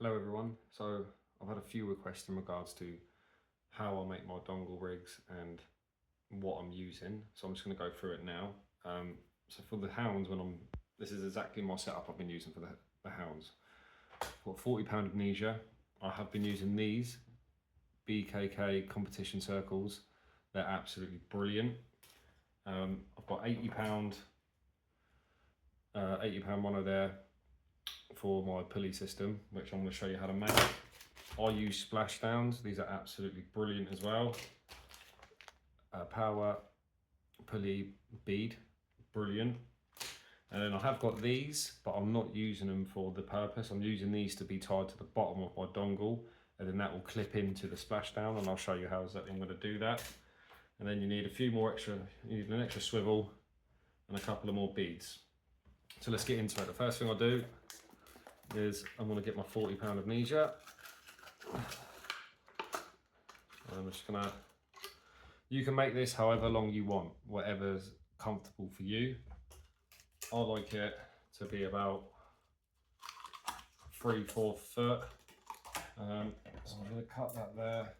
Hello everyone. So I've had a few requests in regards to how I make my dongle rigs and what I'm using. So I'm just going to go through it now. So for the hounds, this is exactly my setup I've been using for the hounds. I've got 40-pound of Amnesia. I have been using these BKK competition circles. They're absolutely brilliant. I've got 80-pound mono there for my pulley system, which I'm going to show you how to make. I use splashdowns. These are absolutely brilliant as well. Power pulley bead, brilliant. And then I have got these, but I'm not using them for the purpose. I'm using these to be tied to the bottom of my dongle, and then that will clip into the splashdown, and I'll show you how exactly I'm going to do that. And then you need you need an extra swivel and a couple of more beads. So let's get into it. The first thing I'll do is I'm going to get my 40-pound of Amnesia. I'm just gonna, you can make this however long you want, whatever's comfortable for you. I like it to be about 3/4 foot. So I'm gonna cut that there.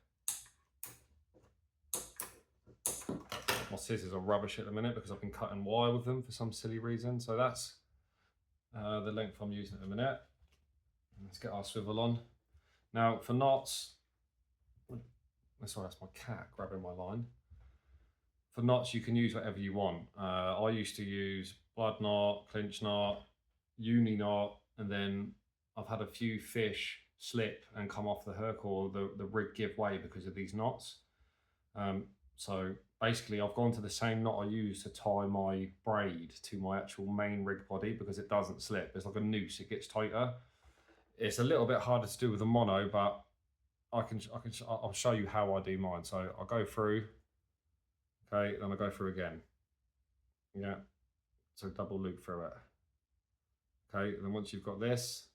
My scissors are rubbish at the minute because I've been cutting wire with them for some silly reason. So that's the length I'm using at the minute. Let's get our swivel on. Now for knots, sorry, that's my cat grabbing my line. For knots, you can use whatever you want. I used to use blood knot, clinch knot, uni knot, and then I've had a few fish slip and come off the hook, or the rig give way because of these knots. So basically I've gone to the same knot I use to tie my braid to my actual main rig body because it doesn't slip. It's like a noose, it gets tighter. It's a little bit harder to do with a mono, but I'll show you how I do mine. So I'll go through, okay, then I'll go through again. Yeah, so double loop through it. Okay, and then once you've got this,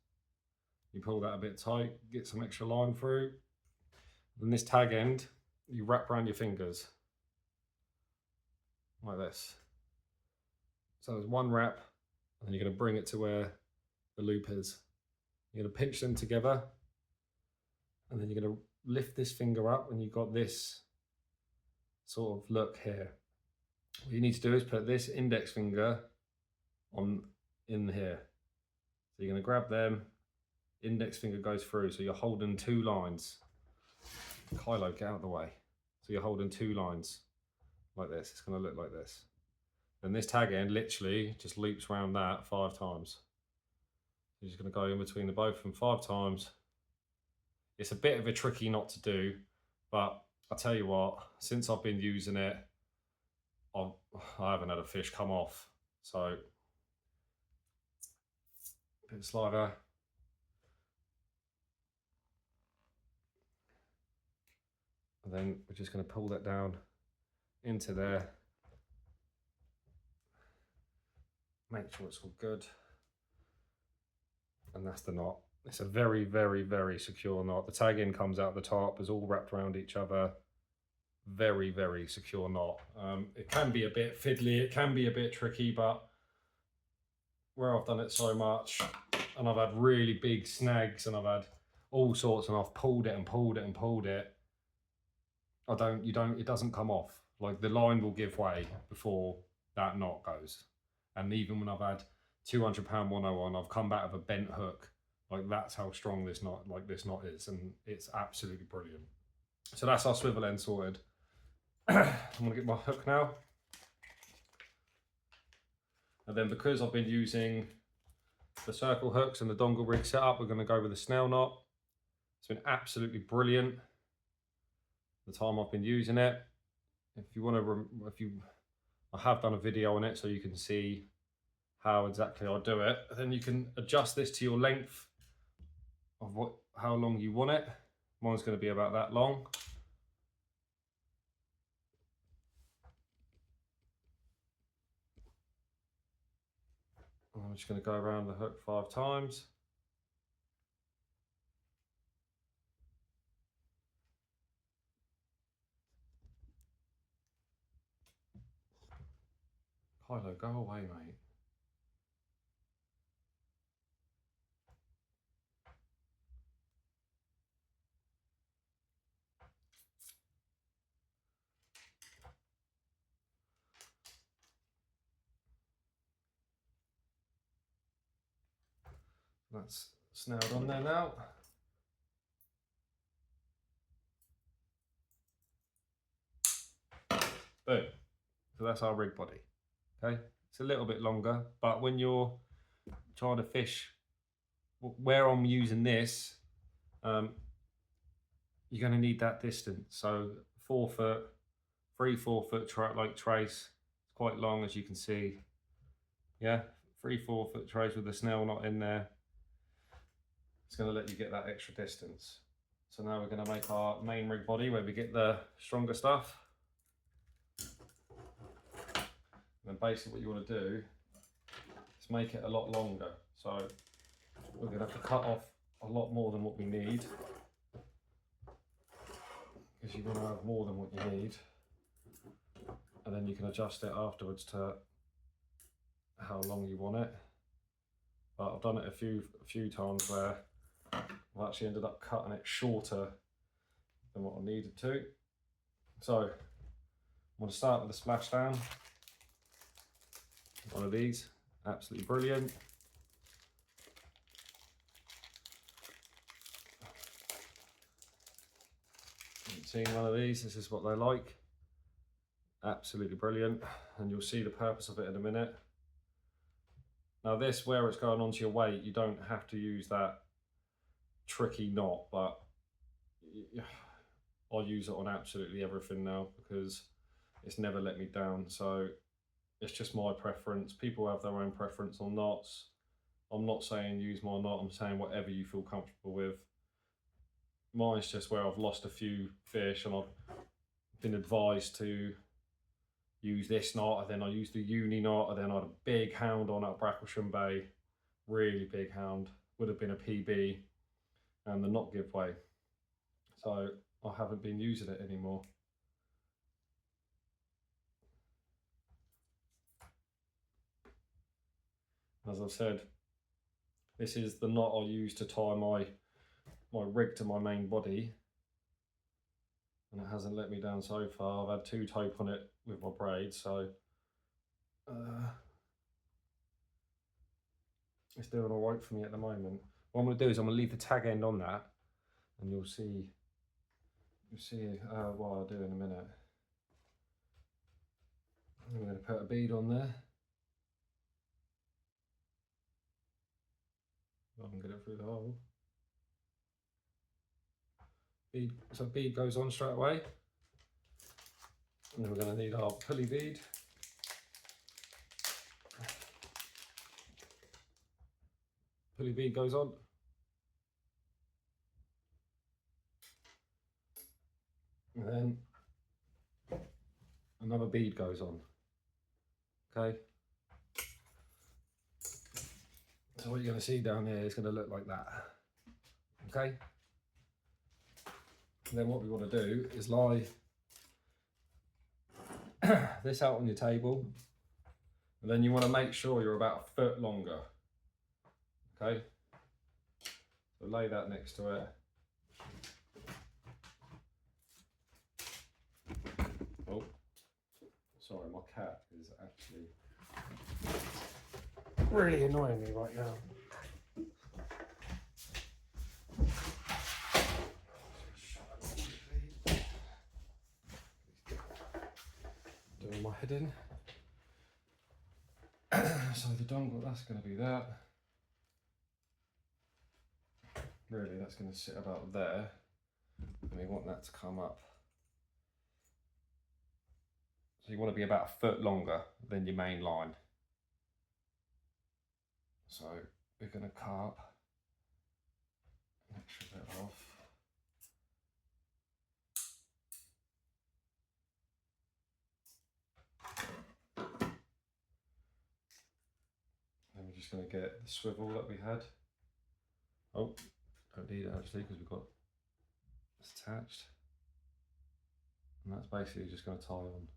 you pull that a bit tight, get some extra line through. Then this tag end, you wrap around your fingers, like this. So there's one wrap, and you're gonna bring it to where the loop is. You're gonna pinch them together, and then you're going to lift this finger up, and you've got this sort of look here. What you need to do is put this index finger in here. So you're going to grab them, index finger goes through, so you're holding two lines. Kylo, get out of the way. So you're holding two lines like this. It's going to look like this. Then this tag end literally just loops around that 5 times. You're just going to go in between the both of them 5 times. It's a bit of a tricky knot to do, but I'll tell you what, since I've been using it, I haven't had a fish come off. So, a bit of saliva. And then we're just going to pull that down into there. Make sure it's all good. And that's the knot. It's a very, very, very secure knot. The tag end comes out the top, is all wrapped around each other. Very, very secure knot. It can be a bit fiddly, it can be a bit tricky, but where I've done it so much, and I've had really big snags, and I've had all sorts, and I've pulled it and pulled it and pulled it, it doesn't come off. Like the line will give way before that knot goes. And even when I've had 200-pound mono on, I've come back with a bent hook. Like that's how strong this knot is, and it's absolutely brilliant. So that's our swivel end sorted. I'm gonna get my hook now. And then because I've been using the circle hooks and the dongle rig setup, we're gonna go with the snail knot. It's been absolutely brilliant the time I've been using it. I have done a video on it so you can see how exactly I do it. Then you can adjust this to your length of how long you want it. Mine's going to be about that long. I'm just going to go around the hook 5 times. Kylo, go away, mate. That's snared on there now. Boom. So that's our rig body. Okay, it's a little bit longer, but when you're trying to fish, where I'm using this, you're going to need that distance. So 4 foot, 3-4 foot like trace. It's quite long, as you can see. Yeah, 3-4 foot trace with the snell knot in there. It's going to let you get that extra distance. So now we're going to make our main rig body where we get the stronger stuff. And then basically what you want to do is make it a lot longer. So we're going to have to cut off a lot more than what we need, because you're going to have more than what you need, and then you can adjust it afterwards to how long you want it. But I've done it a few times where I've actually ended up cutting it shorter than what I needed to. So I'm going to start with the splashdown. One of these, absolutely brilliant. Seeing one of these, this is what they like. Absolutely brilliant, and you'll see the purpose of it in a minute. Now this, where it's going onto your weight, you don't have to use that tricky knot, but I use it on absolutely everything now because it's never let me down. So it's just my preference. People have their own preference on knots. I'm not saying use my knot, I'm saying whatever you feel comfortable with. Mine's just where I've lost a few fish and I've been advised to use this knot, and then I used the uni knot, and then I had a big hound on at Bracklesham Bay, really big hound, would have been a PB, and the knot give way. So I haven't been using it anymore. As I've said, this is the knot I use to tie my rig to my main body, and it hasn't let me down so far. I've had 2 taupe on it with my braid, so it's doing all right for me at the moment. What I'm going to do is I'm going to leave the tag end on that, and you'll see what I'll do in a minute. I'm going to put a bead on there. I can get it through the hole. Bead, so bead goes on straight away. And then we're going to need our pulley bead. Pulley bead goes on. And then another bead goes on. Okay. So what you're going to see down here is going to look like that. Okay. And then what we want to do is lie this out on your table, and then you want to make sure you're about a foot longer. Okay, so lay that next to it. Oh, sorry, my cat is actually really annoying me right now. Doing my head in. So the dongle, that's going to be that. Really, that's going to sit about there, and we want that to come up. So you want to be about a foot longer than your main line. So we're going to carp an extra bit off. Then we're just going to get the swivel that we had. Oh, don't need it actually because we've got this attached. And that's basically just going to tie on.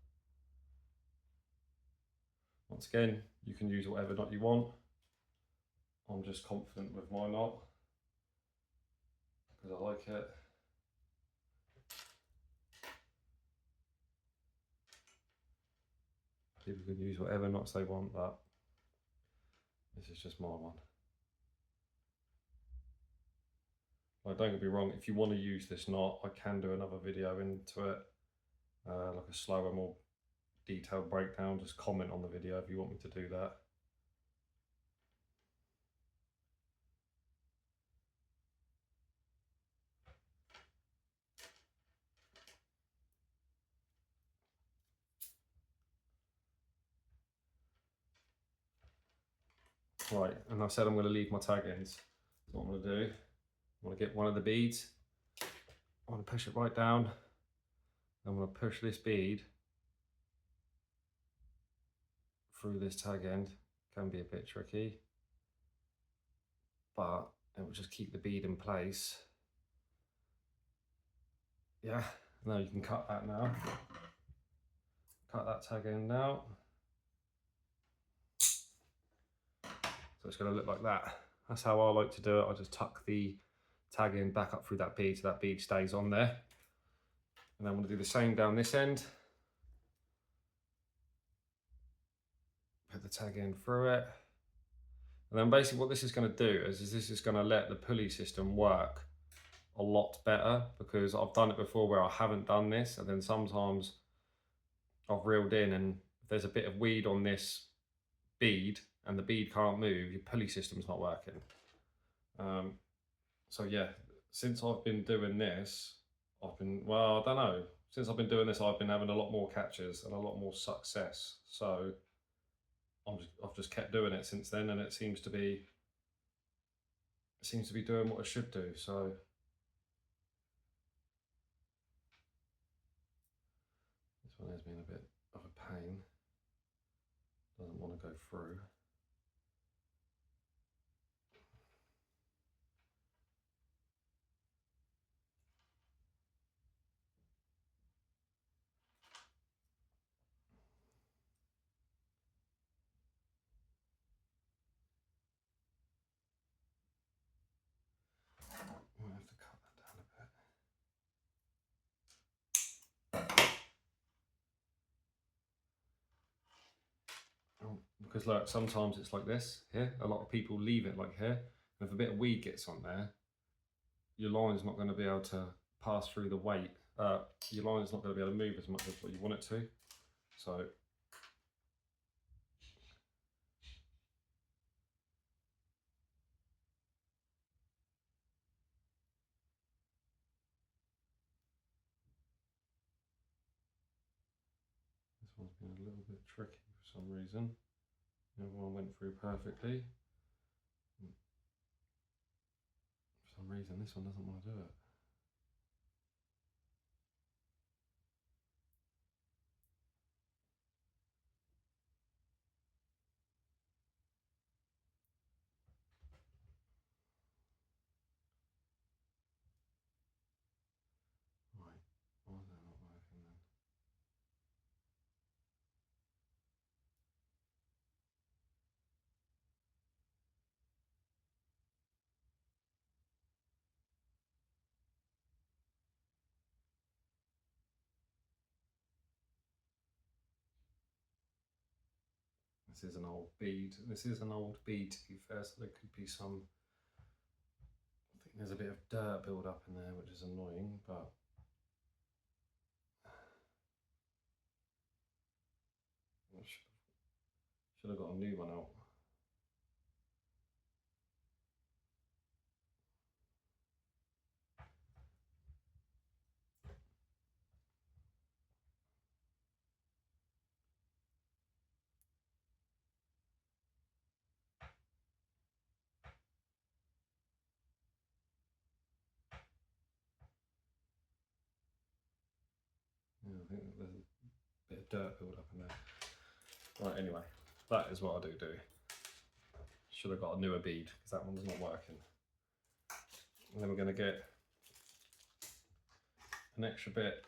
Once again, you can use whatever knot you want. I'm just confident with my knot because I like it. People can use whatever knots they want, but this is just my one. Like, don't get me wrong, if you want to use this knot, I can do another video into it, like a slower, more detailed breakdown. Just comment on the video if you want me to do that. Right, and I said I'm going to leave my tag ends. So what I'm going to do, I'm going to get one of the beads, I'm going to push it right down, I'm going to push this bead through this tag end. Can be a bit tricky, but it will just keep the bead in place. Yeah, now you can cut that now. Cut that tag end out. So it's going to look like that. That's how I like to do it. I just tuck the tag end back up through that bead so that bead stays on there. And I'm going to do the same down this end. Put the tag end through it. And then basically what this is going to do is this is going to let the pulley system work a lot better, because I've done it before where I haven't done this, and then sometimes I've reeled in and if there's a bit of weed on this bead and the bead can't move, your pulley system's not working. So yeah, since I've been doing this, well, I don't know, since I've been doing this, I've been having a lot more catches and a lot more success. So I've just kept doing it since then, and it seems to be doing what it should do. So this one has been a bit of a pain. Doesn't want to go through. I might have to cut that down a bit. Because look, sometimes it's like this here. A lot of people leave it like here, and if a bit of weed gets on there, your line's not going to be able to pass through the weight. Your line's not going to be able to move as much as what you want it to. So this one's been a little bit tricky for some reason. The other one went through perfectly. For some reason, this one doesn't want to do it. Right, why is that not working then? This is an old bead. This is an old bead, to be fair, so there could be some, I think there's a bit of dirt build up in there, which is annoying, but I should have got a new one out. Yeah, I think there's a bit of dirt build up in there. Right, anyway, that is what I do. Should have got a newer bead because that one's not working. And then we're going to get an extra bit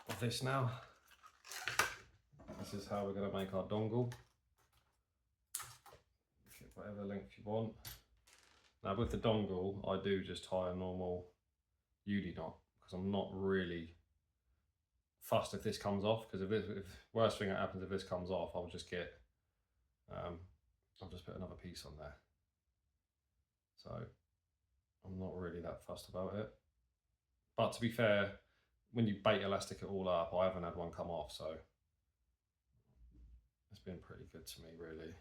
of this now. This is how we're going to make our dongle. Get whatever length you want. Now with the dongle, I do just tie a normal UD knot because I'm not really fussed if this comes off, because if worst thing that happens if this comes off, I'll just get I'll just put another piece on there. So I'm not really that fussed about it. But to be fair, when you bait elastic it all up, I haven't had one come off, so it's been pretty good to me, really.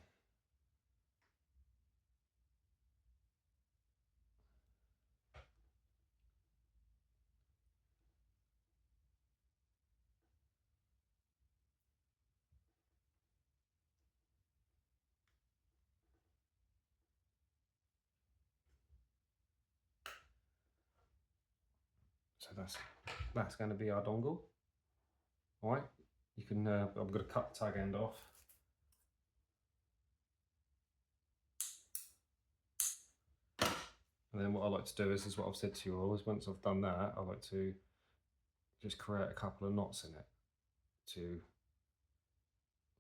So that's going to be our dongle. All right, you can. I'm going to cut the tag end off. And then what I like to do is what I've said to you always. Once I've done that, I like to just create a couple of knots in it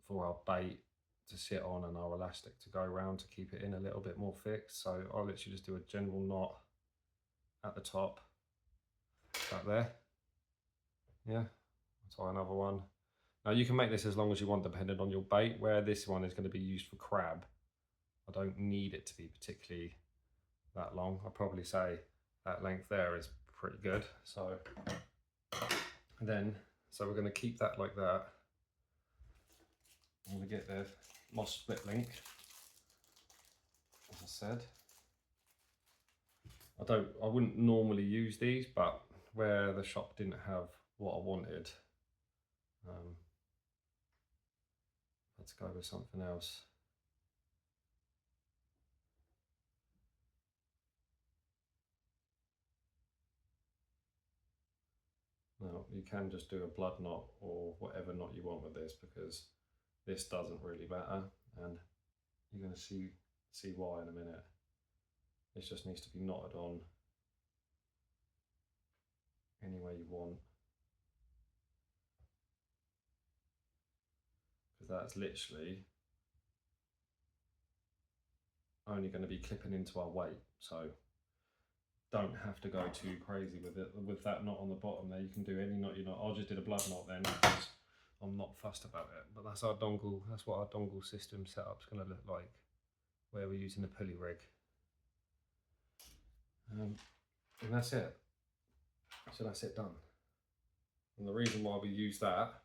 for our bait to sit on and our elastic to go around to keep it in a little bit more fixed. So I'll literally just do a general knot at the top, back there. Yeah, tie another one. Now you can make this as long as you want depending on your bait. Where this one is going to be used for crab, I don't need it to be particularly that long. I'd probably say that length there is pretty good. So we're going to keep that like that. I'm going to get my split link, as I said. I wouldn't normally use these, but where the shop didn't have what I wanted, I had to go with something else. Now you can just do a blood knot or whatever knot you want with this, because this doesn't really matter, and you're going to see why in a minute. This just needs to be knotted on any way you want, because that's literally only going to be clipping into our weight. So don't have to go too crazy with it. With that knot on the bottom there, you can do any knot you know. I just did a blood knot then because I'm not fussed about it. But that's our dongle. That's what our dongle system setup's going to look like, where we're using the pulley rig. And that's it. So that's it done. And the reason why we use that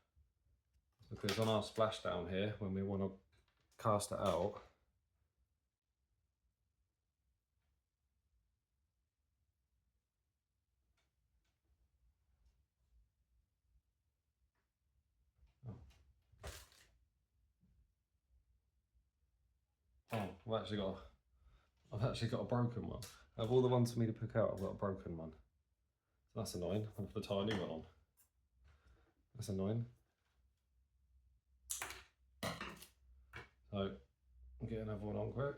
is because on our splashdown here, when we want to cast it out, I've actually got a broken one. Of all the ones for me to pick out, I've got a broken one. So that's annoying. I'll have to tie a new one on. That's annoying. So I'll get another one on quick.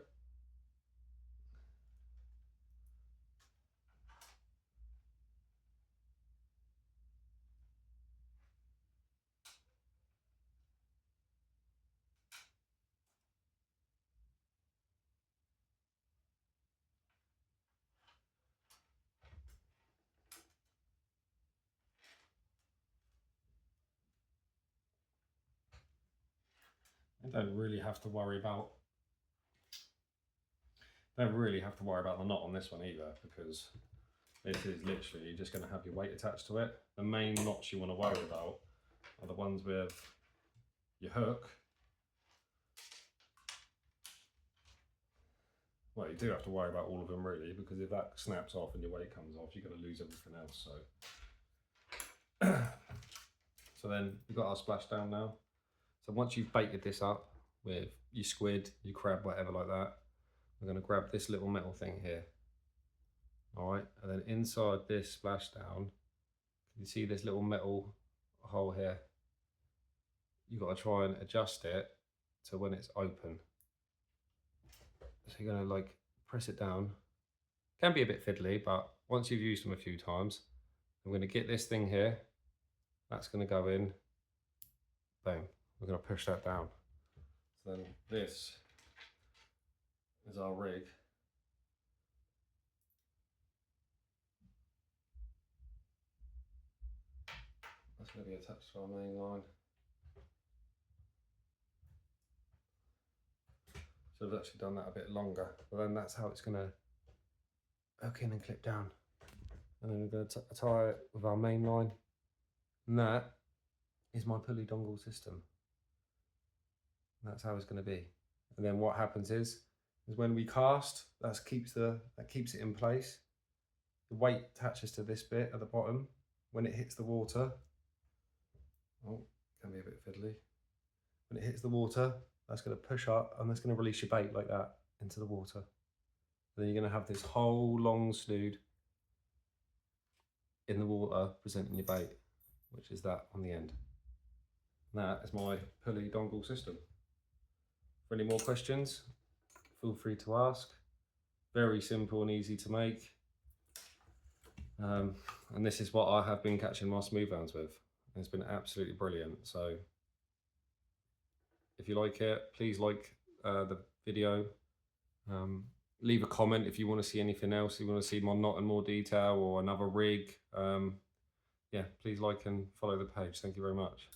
I don't really have to worry about the knot on this one either, because this is literally just going to have your weight attached to it. The main knots you want to worry about are the ones with your hook. Well, you do have to worry about all of them really, because if that snaps off and your weight comes off, you're going to lose everything else. So, so then we've got our splashdown now. So once you've baited this up with your squid, your crab, whatever like that, we're going to grab this little metal thing here. All right, and then inside this splashdown, you see this little metal hole here. You've got to try and adjust it to when it's open. So you're going to like press it down. Can be a bit fiddly, but once you've used them a few times, I'm going to get this thing here. That's going to go in. Boom. We're going to push that down. So then this is our rig. That's going to be attached to our main line. So I've actually done that a bit longer, but then that's how it's going to hook in and clip down. And then we're going to tie it with our main line. And that is my pulley dongle system. That's how it's going to be. And then what happens is when we cast, that keeps it in place. The weight attaches to this bit at the bottom. When it hits the water, oh, can be a bit fiddly. When it hits the water, that's going to push up and that's going to release your bait like that into the water. And then you're going to have this whole long snood in the water presenting your bait, which is that on the end. And that is my pulley dongle system. For any more questions, feel free to ask. Very simple and easy to make. And this is what I have been catching my smoothhounds with. It's been absolutely brilliant. So if you like it, please like the video. Leave a comment if you want to see anything else, you want to see my knot in more detail or another rig. Yeah, please like and follow the page. Thank you very much.